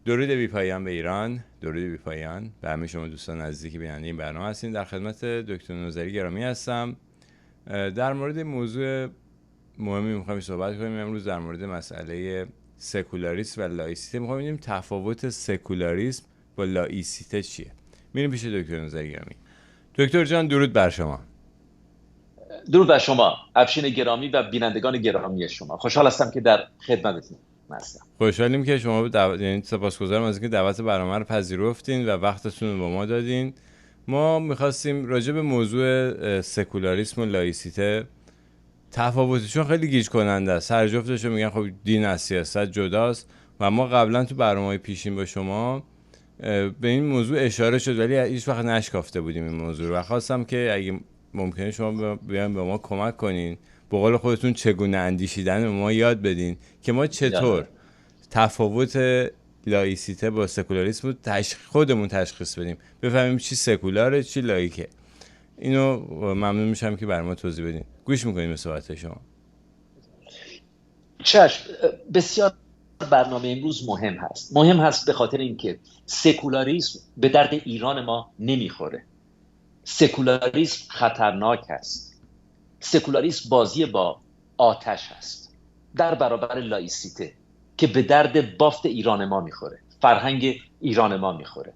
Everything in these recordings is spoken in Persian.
درود بی پایان به ایران، درود بی پایان به همه شما دوستان عزیزی که بیننده این برنامه هستین. در خدمت دکتر نوذری گرامی هستم. در مورد موضوع مهمی میخوایم صحبت کنیم امروز، در مورد مسئله سکولاریسم و لایسیته. میخوایم ببینیم تفاوت سکولاریسم با لایسیته چیه. میریم پیش دکتر نوذری گرامی. دکتر جان درود بر شما. درود بر شما افشین گرامی و بینندگان گرامی شما. خوشحال هستم که در خدمتتون هستم. خوشحالیم که شما یعنی سپاسگزارم از اینکه دعوت برنامه رو پذیرفتین و وقتتون رو با ما دادین. ما میخواستیم راجع به موضوع سکولاریسم و لایسیته، تفاوتشون خیلی گیج کننده است. هر جفتشون میگن خب دین از سیاست جداست و ما قبلا تو برنامه‌های پیشین با شما به این موضوع اشاره شد ولی هیچ وقت نشکافته بودیم این موضوع رو و خواستم که اگه ممکنه شما بیان به ما کمک کنین، به قول خودتون چگونه اندیشیدن به ما یاد بدین که ما چطور تفاوت لایسیته با سکولاریسم رو خودمون تشخیص بدیم، بفهمیم چی سکولاره چی لایکه. اینو ممنون میشم که برای ما توضیح بدین. گوش میکنیم به صحبت شما. چشم. بسیار برنامه امروز مهم هست به خاطر اینکه سکولاریسم به درد ایران ما نمیخوره. سکولاریسم خطرناک است. سکولاریسم بازی با آتش است در برابر لایسیته که به درد بافت ایران ما میخوره، فرهنگ ایران ما میخوره.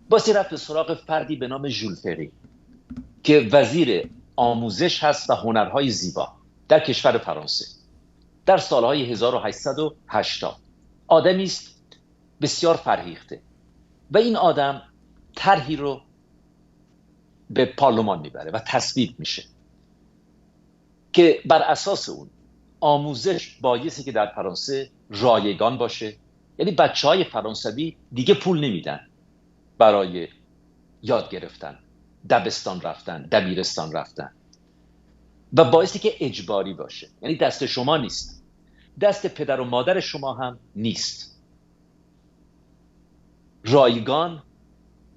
باسی رفت به سراغ فردی به نام ژول فری که وزیر آموزش هست و هنرهای زیبا در کشور فرانسه در سالهای 1880. آدمی است بسیار فرهیخته و این آدم طرحی رو به پارلمان میبره و تصویب میشه که بر اساس اون آموزش بایستی که در فرانسه رایگان باشه. یعنی بچه‌های فرانسوی دیگه پول نمیدن برای یاد گرفتن، دبستان رفتن، دبیرستان رفتن و بایستی که اجباری باشه. یعنی دست شما نیست، دست پدر و مادر شما هم نیست. رایگان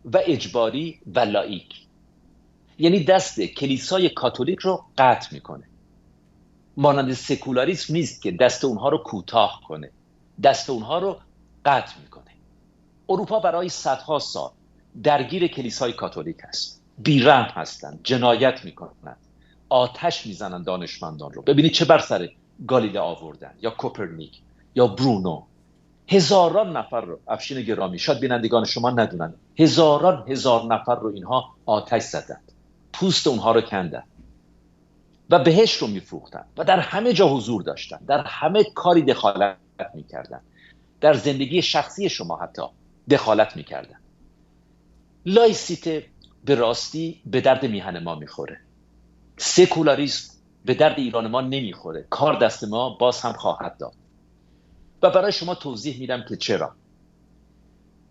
و اجباری و لایک، یعنی دست کلیسای کاتولیک رو قطع میکنه. مانند سکولاریسم نیست که دست اونها رو کوتاه کنه، دست اونها رو قطع میکنه. اروپا برای صدها سال درگیر کلیسای کاتولیک است. بیرحم هستند، جنایت میکنند، آتش میزنند دانشمندان رو. ببینید چه بر سر گالیله آوردن یا کوپرنیک یا برونو. هزاران نفر رو، افشین گرامی شاید بینندگان شما ندونن، هزار نفر رو اینها آتش زدند، پوست اونها رو کندن و بهشت رو میفروختن و در همه جا حضور داشتن، در همه کاری دخالت میکردن، در زندگی شخصی شما حتی دخالت میکردن. لایسیته به راستی به درد میهن ما میخوره. سکولاریسم به درد ایران ما نمیخوره. کار دست ما باز هم خواهد داد و برای شما توضیح میدم که چرا.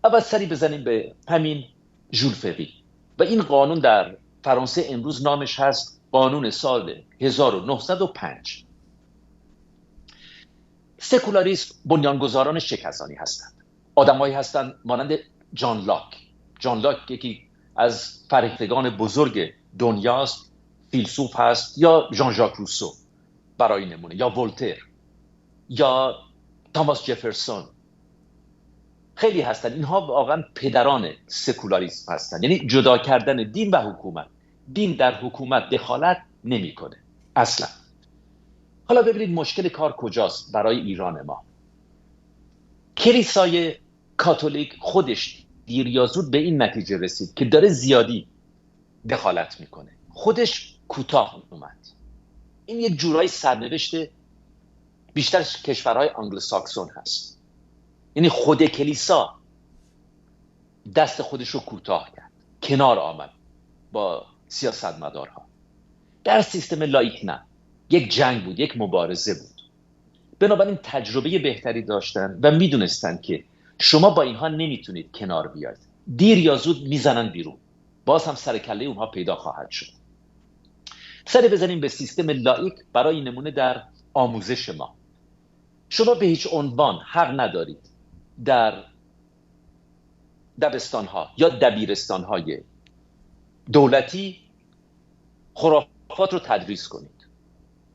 اول سری بزنیم به همین ژول فری و این قانون در فرانسه امروز نامش هست قانون سال 1905. سکولاریسم بنیانگذارانش چه کسانی هستند؟ آدمایی هستند مانند جان لاک یکی از فرهیختگان بزرگ دنیاست، فیلسوف هست، یا ژان ژاک روسو برای نمونه، یا ولتر یا توماس جفرسون. خیلی هستن. اینها واقعا پدران سکولاریسم هستن. یعنی جدا کردن دین و حکومت. دین در حکومت دخالت نمیکنه اصلا. حالا ببینید مشکل کار کجاست برای ایران ما. کلیسای کاتولیک خودش دیر یا زود به این نتیجه رسید که داره زیادی دخالت میکنه. خودش کوتاه اومد. این یک جورایی سرنوشت بیشتر کشورهای انگلوساکسون هست. یعنی خود کلیسا دست خودش رو کوتاه کرد، کنار آمد با سیاستمدارها. در سیستم لایک نه، یک جنگ بود، یک مبارزه بود. بنابراین تجربه بهتری داشتن و میدونستن که شما با اینها نمیتونید کنار بیاید. دیر یا زود میزنن بیرون. باز هم سر کله اونها پیدا خواهد شد. سری بزنیم به سیستم لایک برای نمونه در آموزش ما. شما به هیچ عنوان حق ندارید در دبستان‌ها یا دبیرستان‌های دولتی خرافات رو تدریس کنید.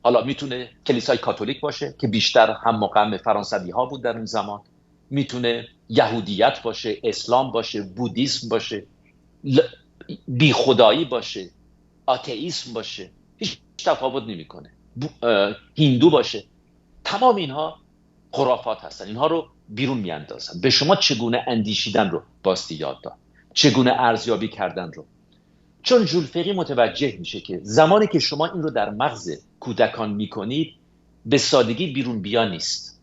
حالا میتونه کلیسای کاتولیک باشه که بیشتر هم مقام فرانسوی ها بود در اون زمان، میتونه یهودیت باشه، اسلام باشه، بودیسم باشه، بی خدایی باشه، آتئیسم باشه، هیچ تفاوت نمیکنه، هندو باشه. تمام اینها خرافات هستن. اینها رو بیرون میاندازن. به شما چگونه اندیشیدن رو باستی یاد داد، چگونه ارزیابی کردن رو. چون ژول فقی متوجه میشه که زمانی که شما این رو در مغز کودکان میکنید، به سادگی بیرون بیا نیست،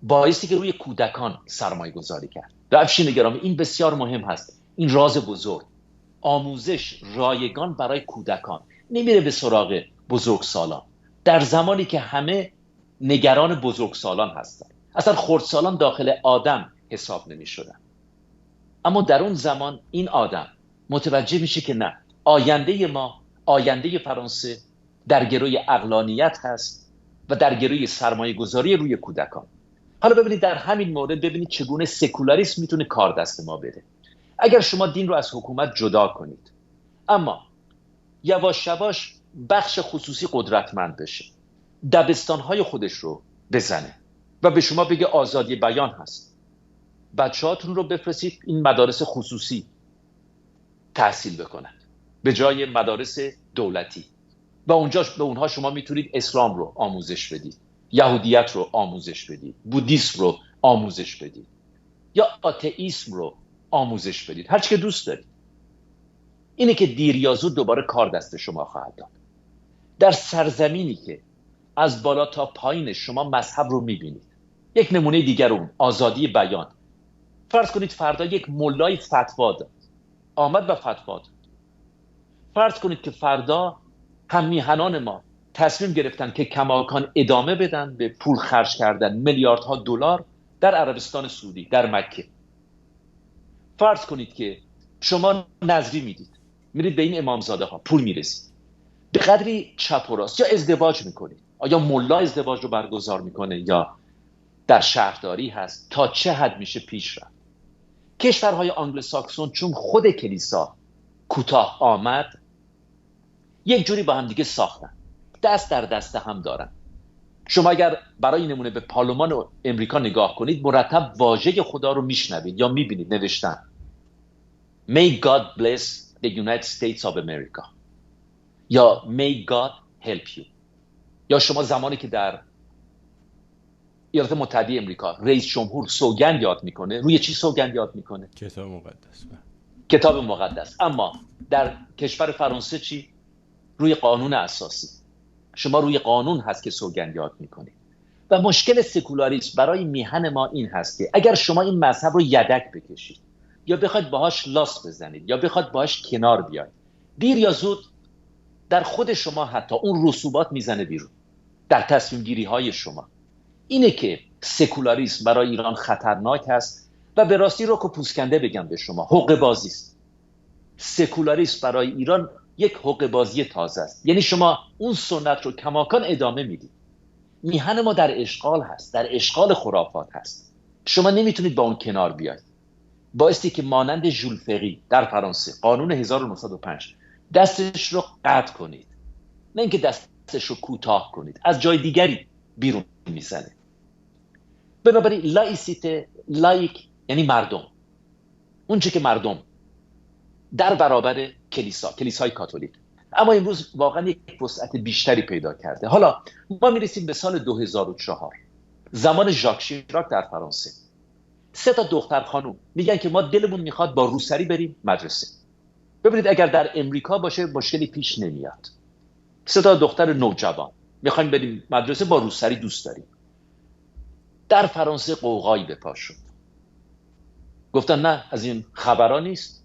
بایستی که روی کودکان سرمایه گذاری کرد. و افشین گرامی، این بسیار مهم هست، این راز بزرگ. آموزش رایگان برای کودکان نمیره به سراغ بزرگسالان، در زمانی که همه نگران بزرگسالان هستن. اصلا خردسالان داخل آدم حساب نمی شدن. اما در اون زمان این آدم متوجه میشه که نه، آینده ما، آینده فرانسه در گروی عقلانیت هست و در گروی سرمایه گذاری روی کودکان. حالا ببینید در همین مورد ببینید چگونه سکولاریسم میتونه کار دست ما بده. اگر شما دین رو از حکومت جدا کنید، اما یواش یواش بخش خصوصی قدرتمند بشه، دبستانهای خودش رو بزنه و به شما بگه آزادی بیان هست، بچه‌هاتون رو بفرستید این مدارس خصوصی تحصیل بکنند به جای مدارس دولتی، و اونجا به اونها شما میتونید اسلام رو آموزش بدید، یهودیت رو آموزش بدید، بودیسم رو آموزش بدید، یا آتئیسم رو آموزش بدید، هر چی که دوست دارید. اینه که دیر یا زود دوباره کار دست شما خواهد داد. در سرزمینی که از بالا تا پایین شما مذهب رو میبینید. یک نمونه دیگر اون آزادی بیان. فرض کنید فردا یک ملای فتوا داد، آمد و فتوا داد. فرض کنید که فردا هم میهنان ما تصمیم گرفتن که کماکان ادامه بدن به پول خرج کردن میلیاردها دلار در عربستان سعودی، در مکه. فرض کنید که شما نذری میدید، میرید به این امامزاده ها پول میرسید، به قدری چپ و راست، یا ازدواج میکنید. آیا ملا ازدواج رو برگزار میکنه یا در شهرداری هست؟ تا چه حد میشه پیش رفت؟ کشورهای آنگلوساکسون چون خود کلیسا کوتاه آمد، یک جوری با هم دیگه ساختن، دست در دست هم دارن. شما اگر برای نمونه به پارلمان امریکا نگاه کنید، مرتب واژه خدا رو میشنوید یا میبینید نوشتن May God bless the United States of America یا May God help you. یا شما زمانی که در ایالات متحده امریکا رئیس جمهور سوگند یاد میکنه، روی چی سوگند یاد میکنه؟ کتاب مقدس. کتاب مقدس. اما در کشور فرانسه چی؟ روی قانون اساسی. شما روی قانون هست که سوگند یاد میکنید. و مشکل سکولاریسم برای میهن ما این هست که اگر شما این مذهب رو یدک بکشید یا بخواید باهاش لاس بزنید یا بخواید باهاش کنار بیاید، دیر یا زود در خود شما حتی اون رسوبات میزنه بیرون در تصمیم گیری های شما. اینه که سکولاریسم برای ایران خطرناک است و به راستی رو که پوسکنده بگم به شما، حقه بازی است. سکولاریسم برای ایران یک حقه بازی تازه است. یعنی شما اون سنت رو کماکان ادامه میدید. میهن ما در اشغال هست، در اشغال خرافات هست. شما نمیتونید با اون کنار بیاید. بایستی که مانند ژول فقی در فرانسه قانون 1905 دستش رو قطع کنید، نه اینکه دستش رو کوتاه کنید، از جای دیگری بیرون میزنه. بنابراین لایسیته، لایک یعنی مردم، اون چه که مردم در برابر کلیسای کاتولیک. اما امروز واقعا یک وسعت بیشتری پیدا کرده. حالا ما میرسیم به سال 2004، زمان ژاک شیراک در فرانسه. 3 دختر خانوم میگن که ما دلمون میخواد با روسری بریم مدرسه. ببینید اگر در امریکا باشه مشکلی پیش نمیاد. 3 دختر نوجوان میخوایم بریم مدرسه، با روسری دوست داریم. در فرانسه قوقایی به پا شد. گفتن نه، از این خبرها نیست.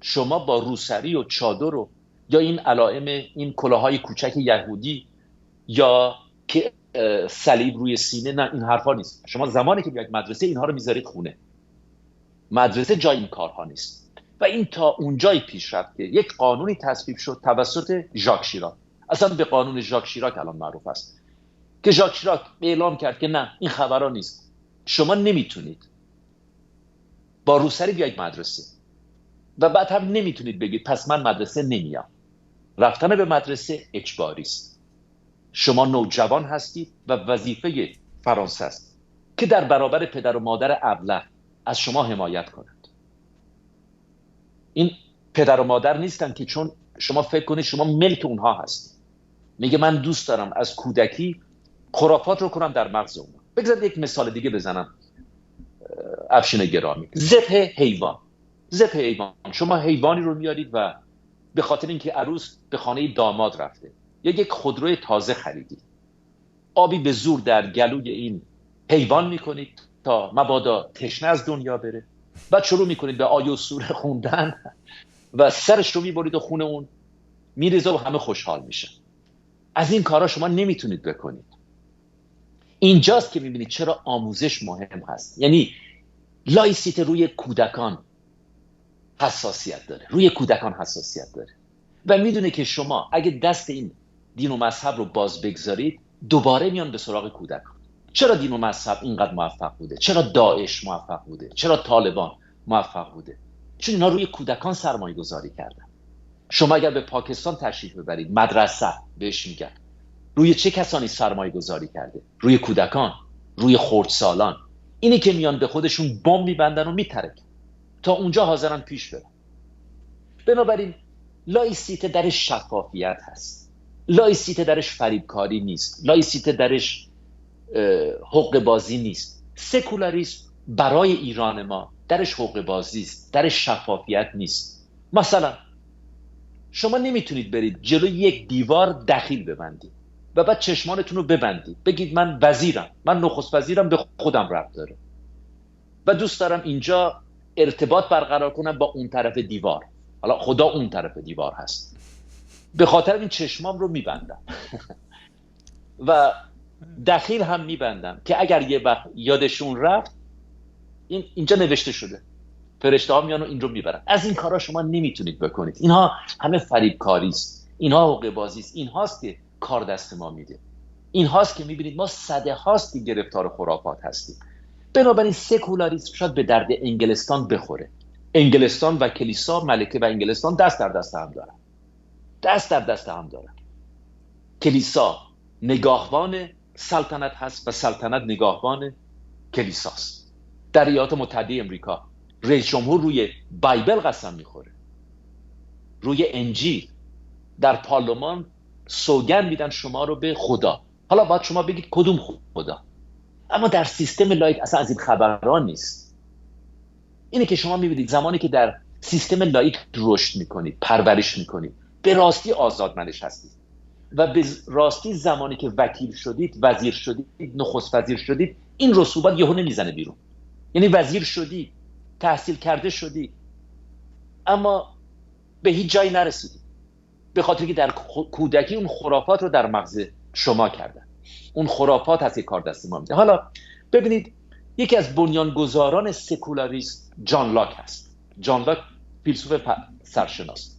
شما با روسری و چادر و یا این علائم، این کلاهای کوچک یهودی یا که صلیب روی سینه، نه این حرفا نیست. شما زمانی که بیاید مدرسه اینها رو میذارید خونه. مدرسه جای این کارها نیست. و این تا اونجایی پیش رفت که یک قانونی تصویب شد توسط ژاک شیراک. اصلا به قانون ژاک شیراک الان معروف است که ژاک شیراک اعلام کرد که نه، این خبرها نیست. شما نمیتونید با روسری بیاید مدرسه و بعد هم نمیتونید بگید پس من مدرسه نمیام. رفتن به مدرسه اجباری است. شما نوجوان هستید و وظیفه فرانسه است که در برابر پدر و مادر ابله از شما حمایت کنند. این پدر و مادر نیستن که چون شما فکر کنید شما ملک اونها هست. میگه من دوست دارم از کودکی خرافات رو کنم در مغز اونها. بگذارید یک مثال دیگه بزنم افشین گرامی. ذبح حیوان. شما حیوانی رو میارید و به خاطر اینکه عروس به خانه داماد رفته یا یک خودروی تازه خریدید، آبی به زور در گلوی این حیوان میکنید تا مبادا تشنه از دنیا بره. بعد شروع میکنید به آیه و سوره خوندن و سرش رو میبرید و خون اون میریزه و همه خوشحال میشن. از این کارا شما نمیتونید بکنید. اینجاست که میبینید چرا آموزش مهم هست. یعنی لایسیته روی کودکان حساسیت داره و میدونه که شما اگه دست این دین و مذهب رو باز بگذارید دوباره میان به سراغ کودکان. چرا دین و مذهب اینقدر موفق بوده؟ چرا داعش موفق بوده؟ چرا طالبان موفق بوده؟ چون اینا روی کودکان سرمایه گذاری کردن. شما اگر به پاکستان تشریف ببرید، مدرسه بهش میگن، روی چه کسانی سرمایه گذاری کرده؟ روی کودکان، روی خردسالان. اینی که میان به خودشون بمب میبندن و میترکن تا اونجا حاضرن پیش برن. بنابراین لایسیته درش شفافیت هست، لایسیته درش فریبکاری نیست، لایسیته درش حقوق بازی نیست. سکولاریسم برای ایران ما درش حقوق بازی است، درش شفافیت نیست. مثلا شما نمیتونید برید جلوی یک دیوار دخیل ببندید و بعد چشمانتون رو ببندید بگید من وزیرم، من نخست وزیرم، به خودم ربط داره و دوست دارم اینجا ارتباط برقرار کنم با اون طرف دیوار. حالا خدا اون طرف دیوار هست، به خاطر این چشمام رو میبندم و دخیل هم میبندم که اگر یه وقت یادشون رفت اینجا نوشته شده، فرشته ها میان و این رو میبرن. از این کارا شما نمیتونید بکنید. اینها همه فریبکاری است، اینها حقوق بازی است. این هاست که کار دست ما میده. این هاست که میبینید ما صده هاست که گرفتار خرافات هستیم. بنابراین سکولاریسم شاید به درد انگلستان بخوره. انگلستان و کلیسا، ملکه و انگلستان دست در دست هم دارن. کلیسا نگاهبان سلطنت هست و سلطنت نگاهبان کلیساست. در ایالات متحده امریکا رئیس جمهور روی بایبل قسم میخوره، روی انجیل. در پارلمان سوگند میدن شما رو به خدا. حالا باید شما بگید کدوم خدا؟ اما در سیستم لایک اصلا از این خبران نیست. اینه که شما میبینید زمانی که در سیستم لایک رشد میکنید، پرورش میکنید، به راستی آزادمنش هستید و به راستی زمانی که وکیل شدید، وزیر شدید، نخست وزیر شدید، این رسوبات یهو نمیزنه بیرون. یعنی وزیر شدی، تحصیل کرده شدی، اما به هیچ جایی نرسیدی، به خاطر که در کودکی اون خرافات رو در مغز شما کردن. اون خرافات هست که کار دست ما میده. حالا ببینید یکی از بنیانگذاران سکولاریسم جان لاک هست. جان لاک فیلسوف سرشناس،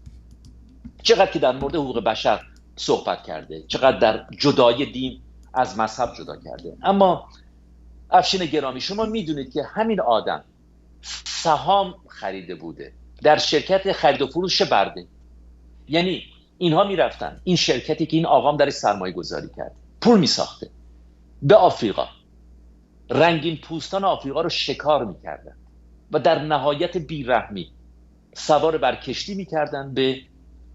چقدر که در مورد حقوق بشر صحبت کرده، چقدر در جدای دین از مذهب جدا کرده. اما افشین گرامی، شما میدونید که همین آدم سهام خریده بوده در شرکت خرید و فروش برده. یعنی اینها میرفتن این شرکتی که این آقام درش سرمایه گذاری کرد پول میساخته، به آفریقا رنگین پوستان آفریقا رو شکار میکردن و در نهایت بیرحمی سوار بر کشتی میکردن، به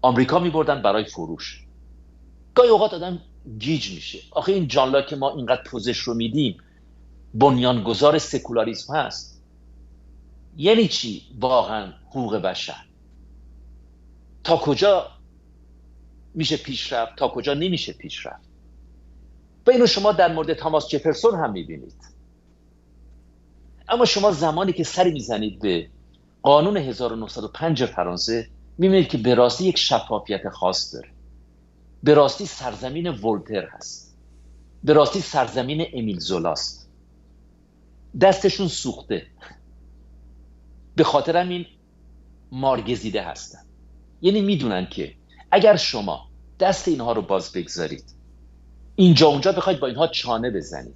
آمریکا میبردن برای فروش. گاهی اوقات آدم گیج میشه، آخه این جان لاک که ما اینقدر پوزش رو میدیم بنیانگذار سکولاریسم هست، یعنی چی واقعا حقوق بشر؟ تا کجا میشه پیش رفت، تا کجا نمیشه پیش رفت؟ و اینو شما در مورد تاماس جفرسون هم میبینید. اما شما زمانی که سری میزنید به قانون 1905 فرانسه میبینید که به راستی یک شفافیت خاص داره. به راستی سرزمین ولتر هست، به راستی سرزمین امیل زولاست. دستشون سوخته، به خاطر همین مارگزیده هستن. یعنی میدونن که اگر شما دست اینها رو باز بگذارید، اینجا اونجا بخواید با اینها چانه بزنید،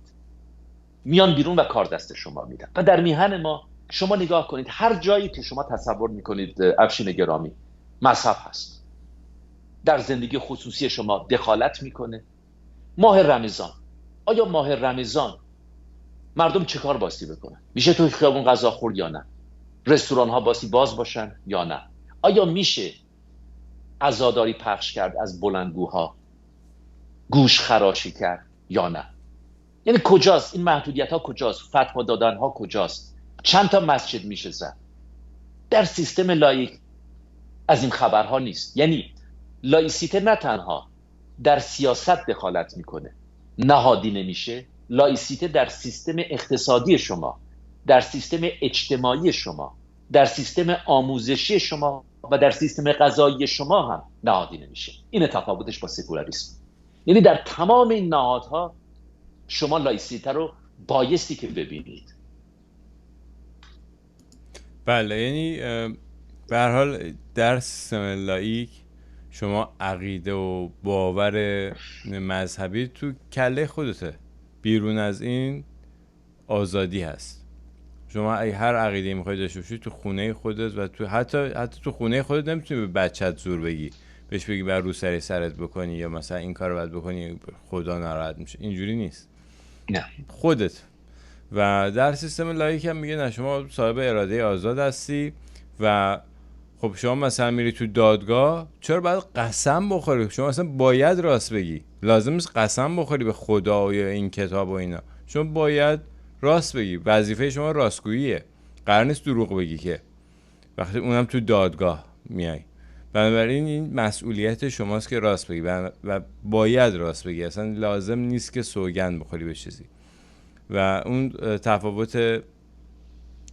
میان بیرون و کار دست شما میدن. و در میهن ما شما نگاه کنید، هر جایی که شما تصور میکنید افشین گرامی مذهب هست، در زندگی خصوصی شما دخالت میکنه. ماه رمضان، آیا ماه رمضان مردم چه کار باستی بکنن؟ میشه تو خیابون غذا خورد یا نه؟ رستوران ها باستی باز باشن یا نه؟ آیا میشه عزاداری پخش کرد از بلندگوها، گوش خراشی کرد یا نه؟ یعنی کجاست این محدودیت ها؟ کجاست فتوا دادن ها؟ کجاست چند تا مسجد میشه زد؟ در سیستم لایک از این خبرها نیست. یعنی لایسیته نه تنها در سیاست دخالت میکنه، نهادی نمیشه، لایسیته در سیستم اقتصادی شما، در سیستم اجتماعی شما، در سیستم آموزشی شما و در سیستم غذایی شما هم نهادی نمیشه. این تفاوتش با سکولاریسم. یعنی در تمام این نهادها شما لایسیته رو بایستی که ببینید. بله، یعنی به هر حال در سیستم لایک شما عقیده و باور مذهبی تو کله خودته، بیرون از این آزادی هست. شما هر عقیده میخوای داشته باشی تو خونه خودت و تو حتی تو خونه خودت نمیتونی به بچت زور بگی، بهش بگی بر روسری سرت بکنی یا مثلا این کارو باید بکنی خدا ناراحت میشه. اینجوری نیست. نه. خودت. و در سیستم لایک هم میگه نه، شما صاحب اراده آزاد هستی و خب شما مثلا میری تو دادگاه، چرا باید قسم بخوری؟ شما اصلا باید راست بگی، لازم نیست قسم بخوری به خدا یا این کتاب و اینا. شما باید راست بگی، وظیفه شما راستگوییه، قرار نیست دروغ بگی که وقتی اونم تو دادگاه میای. بنابراین این مسئولیت شماست که راست بگی و باید راست بگی، اصلا لازم نیست که سوگند بخوری به چیزی. و اون تفاوت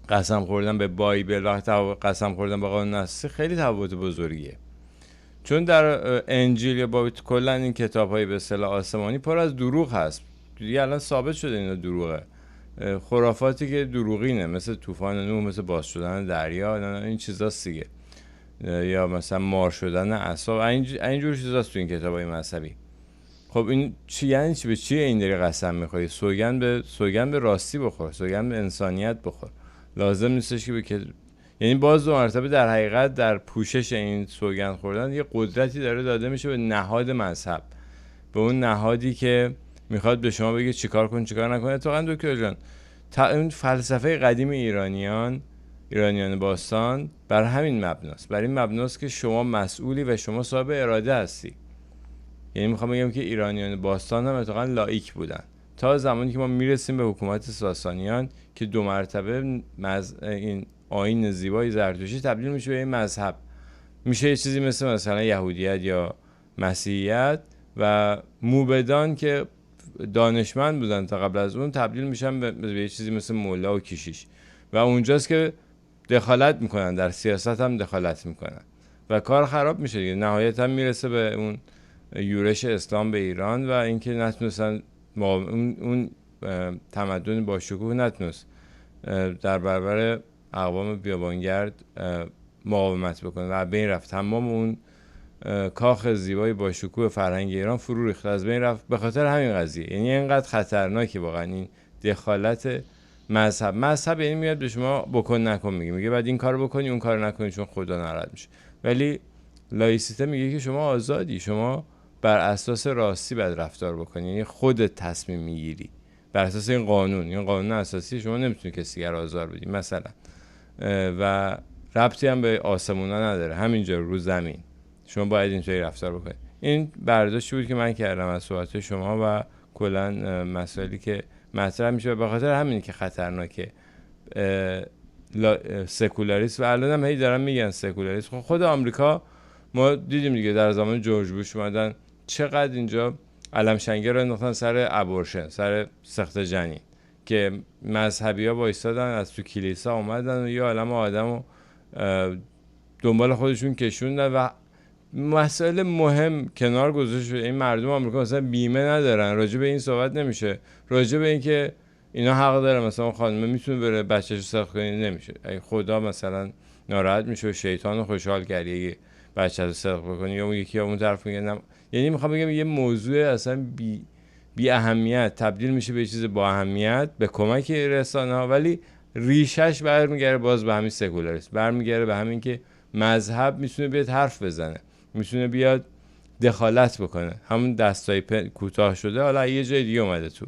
قسم خوردن به بایبل و قسم خوردن به قانون اساسی خیلی تفاوت بزرگیه. چون در انجیل یا با کلا این کتاب‌های به اصطلاح آسمانی پر از دروغ هست. دیگه الان ثابت شده اینا دروغه، خرافاتی که دروغینه، مثل طوفان نوح، مثل باز شدن دریا، این چیزاست دیگه، یا مثلا مار شدن اعصاب، اینجور چیزاست تو این کتاب‌های مذهبی. خب این چی یعنی چی؟ به چی این داری قسم می‌خوری؟ سوگند به راستی بخور، سوگند به انسانیت بخور. لازم نیستش که یعنی باز دو مرتبه در حقیقت در پوشش این سوگند خوردن یه قدرتی داره داده میشه به نهاد مذهب، به اون نهادی که میخواد به شما بگه چیکار کن چیکار نکن. اتفاقا دکتر جان، اون فلسفه قدیم ایرانیان باستان بر همین مبناست، بر این مبناست که شما مسئولی و شما صاحب اراده هستی. یعنی میخوام بگم که ایرانیان باستان هم اتفاقا لایک بودن تا زمانی که ما میرسیم به حکومت ساسانیان که دو مرتبه این آیین زیبای زرتشتی تبدیل میشه به این مذهب، میشه یه چیزی مثلا یهودیت یا مسیحیت، و موبدان که دانشمند بودن تا قبل از اون تبدیل میشن به یه چیزی مثل مولا و کشیش، و اونجاست که دخالت میکنن، در سیاست هم دخالت میکنن و کار خراب میشه دیگه. نهایت هم میرسه به اون یورش اسلام به ایران و اینکه نتونستن اون تمدن با شکوه نتونست در برابر اقوام بیابانگرد مقاومت بکنه و بین رفت. تمام اون کاخ زیبای با شکوه فرهنگ ایران فرو ریخت، از بین رفت به خاطر همین قضیه. یعنی اینقدر خطرناکه واقعا این دخالت مذهب یعنی میاد به شما بکن نکن میگه بعد این کارو بکنی اون کارو نکنی چون خدا ناراحت میشه. ولی لایسیته میگه که شما آزادی، شما بر اساس راستی باید رفتار بکنی، یعنی خودت تصمیم میگیری بر اساس این قانون اساسی. شما نمیتونی کسی دیگر آزار بدی مثلا، و ربطی هم به آسمونا نداره، همینجا رو زمین شما باید اینطوری رفتار بکنید. این برداشتی بود که من کردم از صحبت شما و کلا مسائلی که مطرح میشه، به خاطر همین که خطرناکه سکولاریسم. و الان هم هی دارن میگن سکولاریسم. خود آمریکا ما دیدیم دیگه در زمان جورج بوش اومدن چقدر اینجا علم شنگه رو انداختن سر ابورشن، سر سخت جنین، که مذهبی ها وایستادن از تو کلیسا اومدن و یه عالم آدمو دنبال خودشون کشوندن و مسائل مهم کنار گذاشت. این مردم آمریکا مثلا بیمه ندارن، راجع به این صحبت نمیشه، راجع به این که اینا حق داره مثلا خانمه میتونه بره بچه‌شو سخت کنه نمیشه. ای خدا مثلا ناراحت میشه و شیطان رو خوشحال کرده اگه بچه‌شو سخت بکنه، یا اون یکی اون طرف میگه. یعنی میخوام بگم یه موضوع اصلا بی اهمیت تبدیل میشه به چیز با اهمیت به کمک رسانه‌ها، ولی ریشش برمیگره باز به همین سکولاریسم، برمیگره به همین که مذهب میتونه بیاد حرف بزنه، میتونه بیاد دخالت بکنه. همون دستای کوتاه شده حالا یه جای دیگه اومده تو.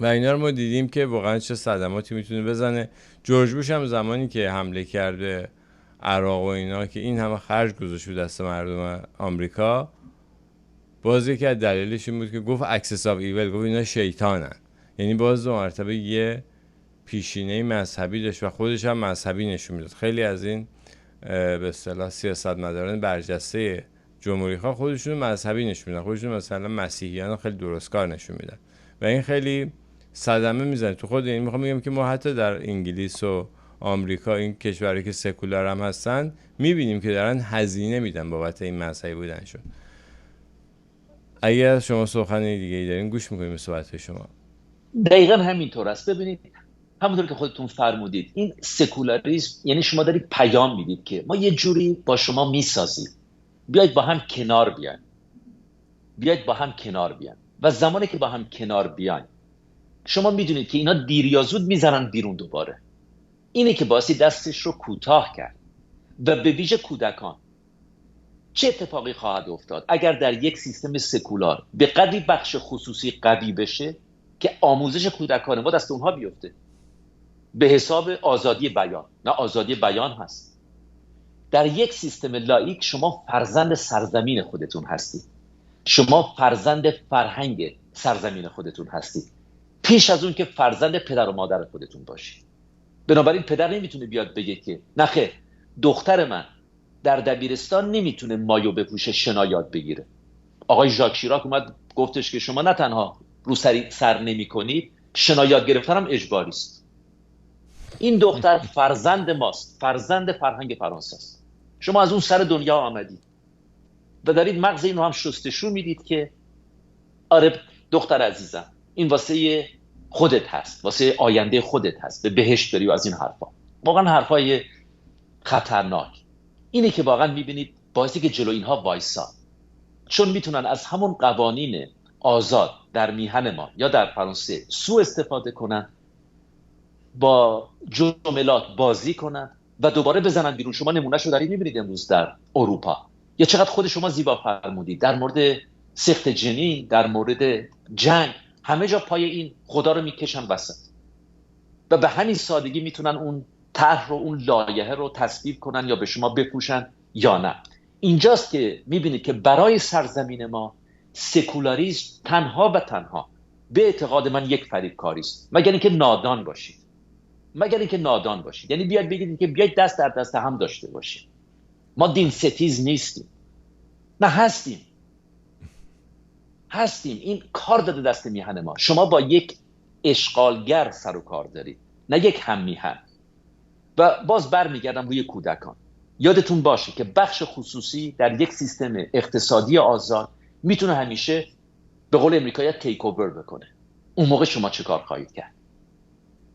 و اینا رو ما دیدیم که واقعا چه صدماتی میتونه بزنه. جورج بوش هم زمانی که حمله کرده عراق و اینا که این همه خرج گذاشت دست مردم آمریکا، باز یکی از دلایلش این بود که گفت اکسس آف ایول، گفت اینا شیطانن. یعنی باز دو مرتبه یه پیشینه مذهبی داشت و خودش هم مذهبی نشون میداد. خیلی از این به اصطلاح سیاستمداران برجسته جمهوری خواه خودشون مذهبی نشون میدن، خودشون مثلا مسیحیان خیلی درستکار نشون میدن و این خیلی صدمه میزنه تو خود این. میخوام بگم که ما حتی در انگلیس و آمریکا، این کشورهایی که سکولار هم هستن، میبینیم که دارن هزینه میدن بابت این مذهبی بودنشون. اگر شما سخن دیگه ای دارین گوش میکنیم به صحبت شما. دقیقا همینطور است. ببینید، همونطور که خودتون فرمودید، این سکولاریسم یعنی شما دارید پیام میدید که ما یه جوری با شما میسازیم، بیاید با هم کنار بیاین، بیاید با هم کنار بیاین. و زمانی که با هم کنار بیاین، شما میدونید که اینا دیر یا زود میزنن بیرون دوباره. اینه که باعث دستش رو کوتاه کرد. و به ویژه کودکان، چه اتفاقی خواهد افتاد اگر در یک سیستم سکولار به قدری بخش خصوصی قوی بشه که آموزش کودکان ما دست اونها بیفته به حساب آزادی بیان؟ نه، آزادی بیان هست. در یک سیستم لاییک شما فرزند سرزمین خودتون هستید، شما فرزند فرهنگ سرزمین خودتون هستید، پیش از اون که فرزند پدر و مادر خودتون باشید. بنابراین پدر نمیتونه بیاد بگه که نخه دختر من در دبیرستان نمیتونه مایو بپوشه، شنا یاد بگیره. آقای ژاک شیراک اومد گفتش که شما نه تنها رو سر نمی‌کنید، شنا یاد گرفتن هم اجباری است. این دختر فرزند ماست، فرزند فرهنگ فرانسه است. شما از اون سر دنیا آمدید و دارید مغز این رو هم شستشو میدید که آره دختر عزیزم، این واسه خودت هست، واسه آینده خودت هست، به بهشت بری و از این حرفا. واقعا حرفای خطرناک. اینه که واقعا میبینید باعثی که جلو اینها وایسا، چون میتونن از همون قوانین آزاد در میهن ما یا در فرانسه سوء استفاده کنن، با جملات بازی کنن و دوباره بزنن بیرون. شما نمونهش رو دارید میبینید امروز در اروپا. یا چقدر خود شما زیبا فرمودید در مورد سخت جنین، در مورد جنگ، همه جا پای این خدا رو میکشن وسط و به همین سادگی میتونن اون طرح رو، اون لایحه رو تصویب کنن یا به شما بپوشن یا نه. اینجاست که میبینید که برای سرزمین ما سکولاریسم تنها و تنها به اعتقاد من یک فریبکاری است، مگر اینکه نادان باشید. مگر اینکه نادان باشید، یعنی بیاید بگید که بیاید دست در دست هم داشته باشیم. ما دین ستیز نیستیم، نه هستیم. این کار داده دست میهن ما. شما با یک اشغالگر سر و کار دارید، نه یک هم میهن. و باز برمیگردم روی کودکان. یادتون باشه که بخش خصوصی در یک سیستم اقتصادی آزاد میتونه همیشه به قول امریکایی تیک اوور بکنه. اون موقع شما چه کار خواهید کرد؟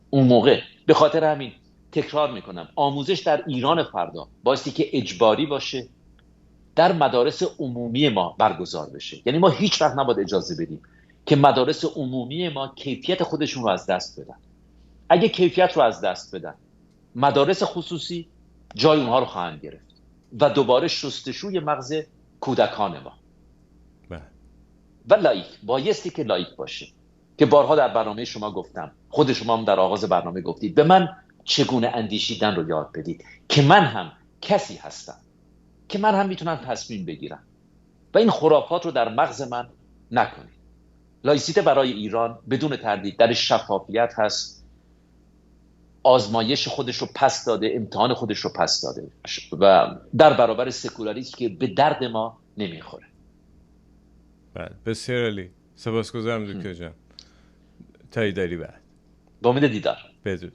اون موقع به خاطر همین تکرار میکنم، آموزش در ایران فردا بایستی که اجباری باشه، در مدارس عمومی ما برگزار بشه. یعنی ما هیچ وقت نباید اجازه بدیم که مدارس عمومی ما کیفیت خودشون رو از دست بدن. اگه کیفیت رو از دست بدن، مدارس خصوصی جای اونها رو خواهند گرفت و دوباره شستشوی مغز کودکان ما. و لایک بایستی که لایک باشه، که بارها در برنامه شما گفتم، خود شما هم در آغاز برنامه گفتید به من چگونه اندیشیدن رو یاد بدید که من هم کسی هستم، که من هم میتونم تصمیم بگیرم و این خرافات رو در مغز من نکنید. لایسیته برای ایران بدون تردید در شفافیت هست، آزمایش خودش رو پس داده، امتحان خودش رو پس داده و در برابر سکولاریسم که به درد ما نمیخوره. بله، بسیار عالی. سپاسگزارم دکتر جان. تا ایداری بعد. با امید دیدار. بدرود.